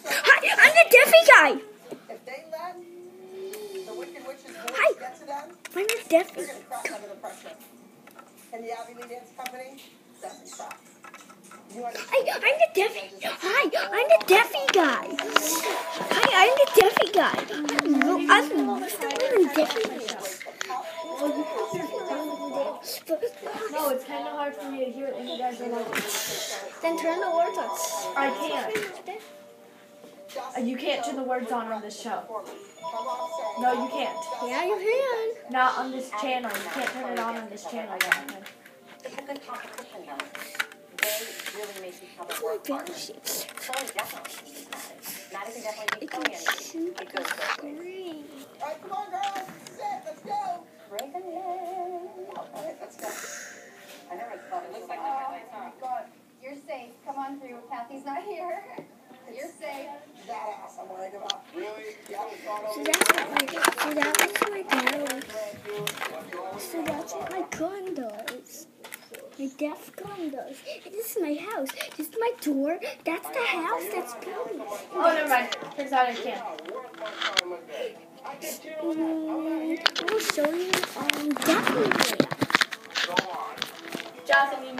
Hi, I'm the Deafy guy. If they let the Wicked Witch's voice Hi. get to them, I'm the Deafy. they're going to crack under the pressure. And the Abbey Lee Dance Company doesn't crack. Hi, I'm the Deafy. Hi, I'm the Deafy guy. Hi, I'm the Deafy guy. I'm the Deafy guy. No, it's kind of hard for me to hear it when you guys are like. Then turn the words on. I can't. You can't turn the words on this show. No, you can't. Yeah, you can. Not on this channel. You can't turn it on this channel. Jonathan. It's a good competition, though. They really make each other That's work my harder. battleship. Chloe definitely can beat Maddie. Maddie can definitely beat It Chloe can and shoot it goes both ways. green. All right, come on, girls. Sit. Let's go. Breaking in. All right, let's go. I never thought it looks like the highlights, huh? God, you're safe. Come on through. Kathy's not here. You're safe. That ass I'm worried about. Really? Yeah. So that was my battle. So that's what my gun does. My deaf gun does. This is my house. This is my door. That's the house. That's building. Oh, never mind. Turns out I can't. We'll show you definitely. Jonathan, you